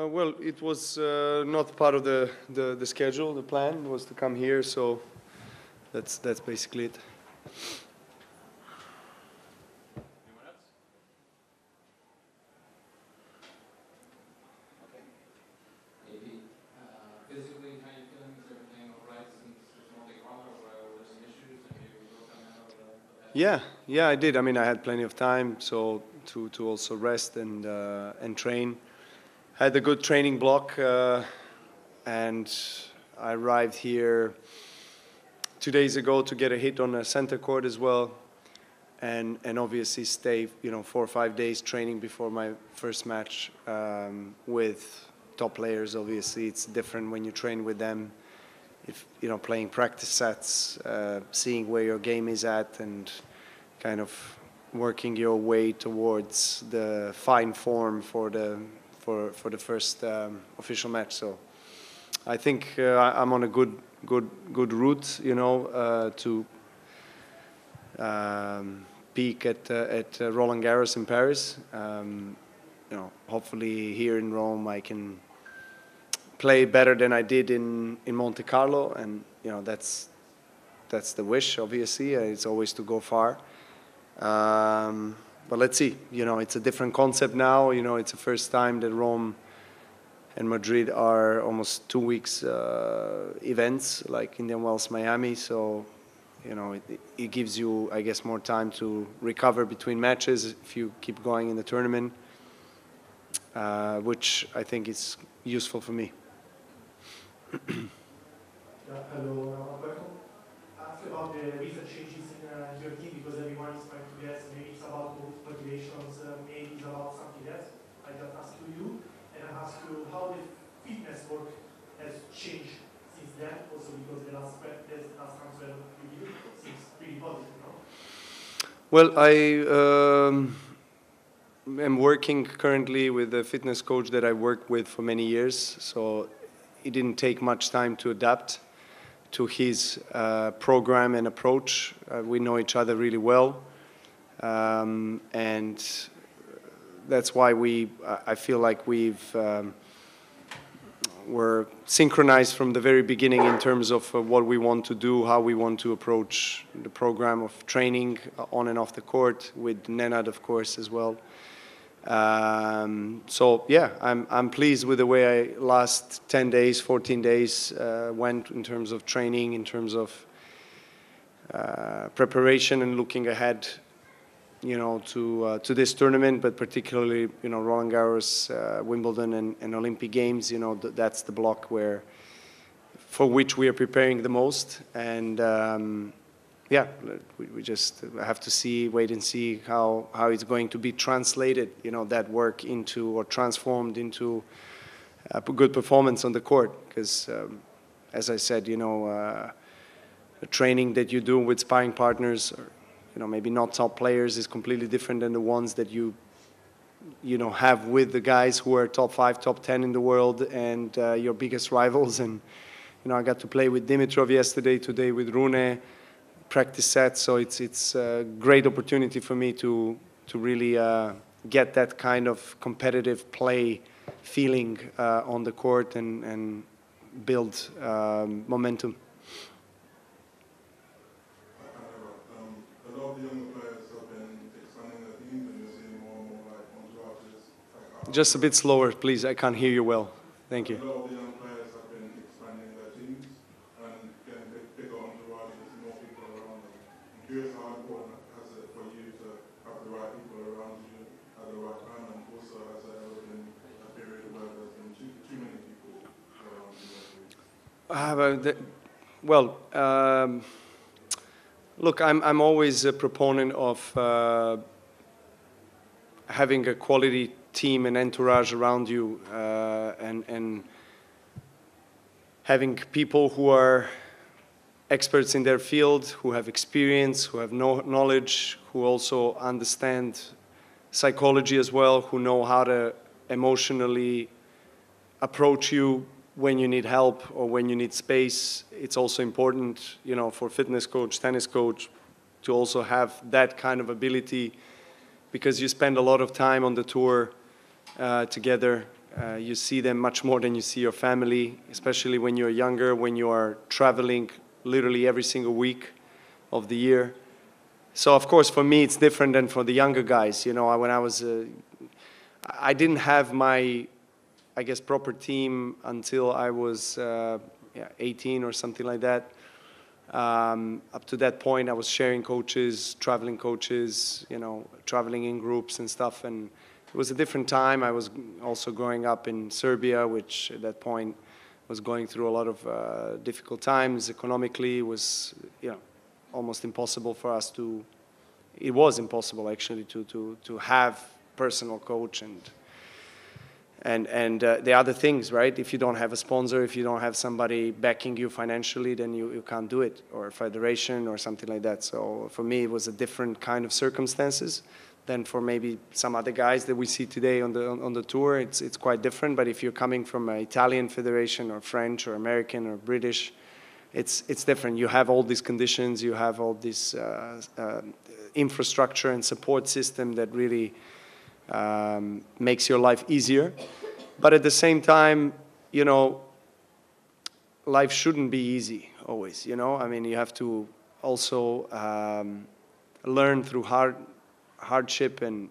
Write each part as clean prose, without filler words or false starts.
Well, it was not part of the schedule. The plan was to come here, so that's basically it. Anyone else? Okay. Maybe physically, how you feeling? Is everything all right since it's Monte Carlo, or were there some issues and you worked on that over the past? Yeah, I did. I mean, I had plenty of time, so to also rest and train. Had a good training block, and I arrived here 2 days ago to get a hit on a center court as well, and obviously stay 4 or 5 days training before my first match with top players. Obviously, it's different when you train with them. If playing practice sets, seeing where your game is at, and kind of working your way towards the fine form for the first official match. So I think I'm on a good route, to peak at Roland Garros in Paris. Hopefully here in Rome I can play better than I did in Monte Carlo, and that's the wish. Obviously, it's always to go far. But let's see. It's a different concept now. It's the first time that Rome and Madrid are almost 2 weeks events, like Indian Wells, Miami. So, it gives you, I guess, more time to recover between matches if you keep going in the tournament, which I think is useful for me. Hello, Alberto. Ask about the recent changes in your team, because everyone is trying to guess. Maybe it's about motivations, maybe it's about something else. I just ask you, and I ask you how the fitness work has changed since then. Also because the last answer you gave seems pretty positive, no? Well, I am working currently with a fitness coach that I worked with for many years, so it didn't take much time to adapt to his program and approach. We know each other really well, and that's why I feel like we're synchronized from the very beginning in terms of what we want to do, how we want to approach the program of training on and off the court, with Nenad, of course, as well. So yeah, I'm pleased with the way last 10 days, 14 days went in terms of training, in terms of preparation and looking ahead, to this tournament, but particularly, Roland Garros, Wimbledon, and Olympic Games. That's the block for which we are preparing the most, and yeah, we just have to wait and see how it's going to be translated, that work into, or transformed into, a good performance on the court. Because, as I said, the training that you do with sparring partners, or maybe not top players, is completely different than the ones that you have with the guys who are top 5, top 10 in the world, and your biggest rivals. And I got to play with Dimitrov yesterday, today with Rune, practice sets. So it's a great opportunity for me to really get that kind of competitive play feeling on the court and build momentum. A lot of the younger players have been expanding their teams, and you're seeing more and more like entourages. Just a bit slower, please. I can't hear you well. Thank you. A lot of the young players have been expanding their teams and getting bigger entourages, more people around them. I'm curious, how important has it for you to have the right people around you at the right time, and also has there ever been a period where there's been too many people around you? Look, I'm always a proponent of having a quality team and entourage around you, and having people who are experts in their field, who have experience, who have knowledge, who also understand psychology as well, who know how to emotionally approach you when you need help or when you need space. It's also important, for fitness coach, tennis coach, to also have that kind of ability, because you spend a lot of time on the tour together, You see them much more than you see your family, especially when you're younger, when you are traveling literally every single week of the year. So of course, for me, it's different than for the younger guys. You know, when I was, I didn't have my, I guess, proper team until I was 18 or something like that. Up to that point, I was sharing coaches, traveling coaches, you know, traveling in groups and stuff. And it was a different time. I was also growing up in Serbia, which at that point was going through a lot of difficult times economically. It was, you know, almost impossible for us to, it was impossible actually to have personal coach and the other things, right? If you don't have a sponsor, if you don't have somebody backing you financially, then you can't do it, or a federation or something like that. So for me, it was a different kind of circumstances than for maybe some other guys that we see today on the tour. It's quite different. But if you're coming from an Italian federation or French or American or British, it's different. You have all these conditions, you have all this infrastructure and support system that really makes your life easier. But at the same time, you know, life shouldn't be easy always, you know? I mean, you have to also learn through hardship and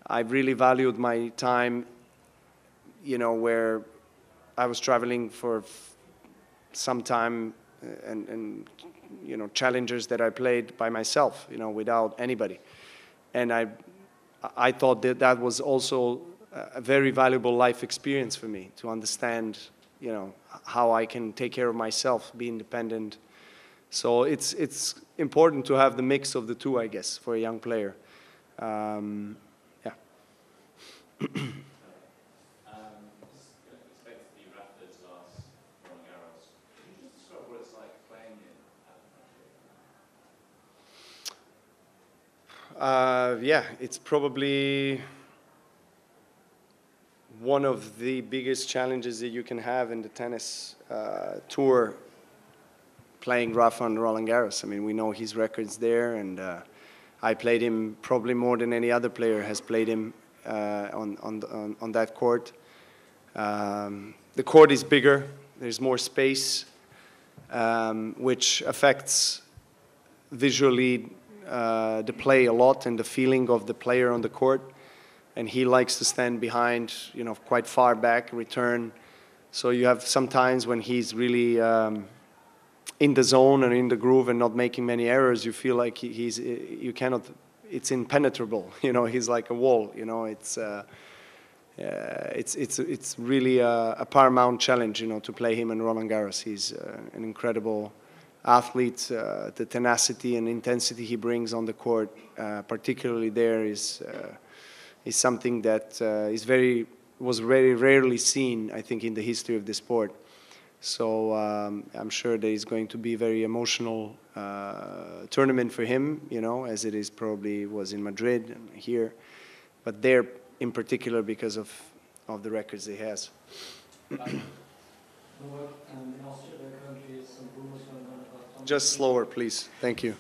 I really valued my time, you know, where I was traveling for some time and you know, challengers that I played by myself, you know, without anybody. And I thought that was also a very valuable life experience for me, to understand, you know, how I can take care of myself, be independent. So it's important to have the mix of the two, I guess, for a young player. Yeah. Yeah, it's probably one of the biggest challenges that you can have in the tennis tour, playing Rafa and Roland Garros. I mean, we know his records there, and I played him probably more than any other player has played him on that court. The court is bigger, there's more space, which affects visually the play a lot and the feeling of the player on the court. And he likes to stand behind, you know, quite far back, return. So you have some times when he's really in the zone and in the groove and not making many errors, you feel like you cannot, it's impenetrable, you know, he's like a wall, you know, it's really a paramount challenge, you know, to play him in Roland Garros. He's an incredible athlete. The tenacity and intensity he brings on the court, particularly there, is something that was very rarely seen, I think, in the history of the sport. So I'm sure that it's going to be a very emotional tournament for him, you know, as it is probably was in Madrid and here, but there in particular because of the records he has. Just slower, please. Thank you. In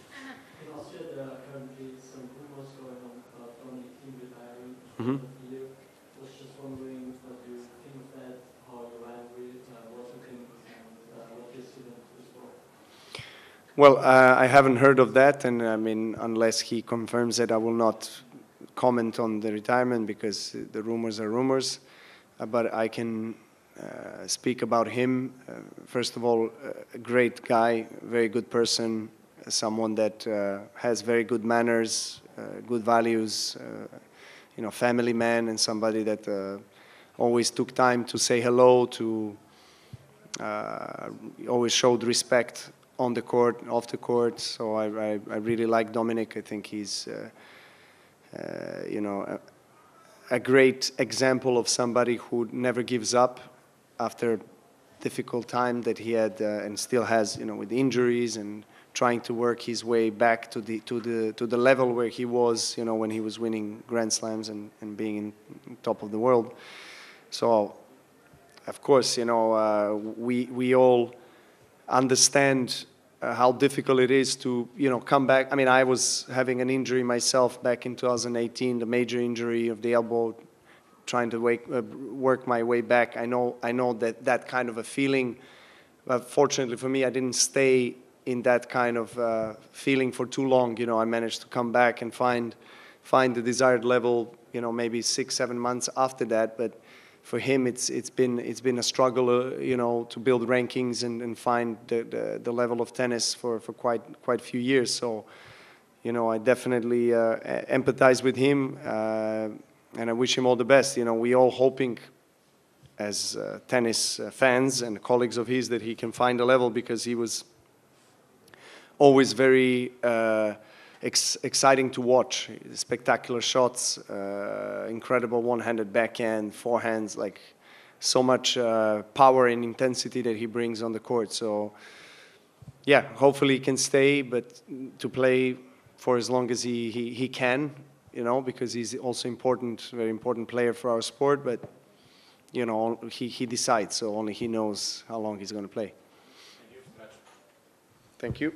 Austria, there are currently some rumors going on about Dominic Thiem retiring Mm-hmm. the year. I was just wondering what you think of that, how your rivalry, what you think, and what you see them to the sport. Well, I haven't heard of that, and I mean, unless he confirms it, I will not comment on the retirement because the rumors are rumors. But I can speak about him. First of all, a great guy, very good person, someone that has very good manners, good values, you know, family man, and somebody that always took time to say hello, to always showed respect on the court, off the court. So I really like Dominic. I think he's, you know, a great example of somebody who never gives up after difficult time that he had and still has, you know, with injuries and trying to work his way back to the level where he was, you know, when he was winning Grand Slams and being in top of the world. So, of course, you know, we all understand how difficult it is to, you know, come back. I mean, I was having an injury myself back in 2018, the major injury of the elbow, trying to work my way back. I know that kind of a feeling. Fortunately for me, I didn't stay in that kind of feeling for too long. You know, I managed to come back and find the desired level. You know, maybe 6-7 months after that. But for him, it's been a struggle. You know, to build rankings and find the level of tennis for quite a few years. So, you know, I definitely empathize with him, and I wish him all the best. You know, we all hoping as tennis fans and colleagues of his that he can find a level, because he was always very exciting to watch. Spectacular shots, incredible one-handed backhand, forehands, like so much power and intensity that he brings on the court. So, yeah, hopefully he can stay, but to play for as long as he can, you know, because he's also important, very important player for our sport. But, you know, he decides, so only he knows how long he's going to play. Thank you.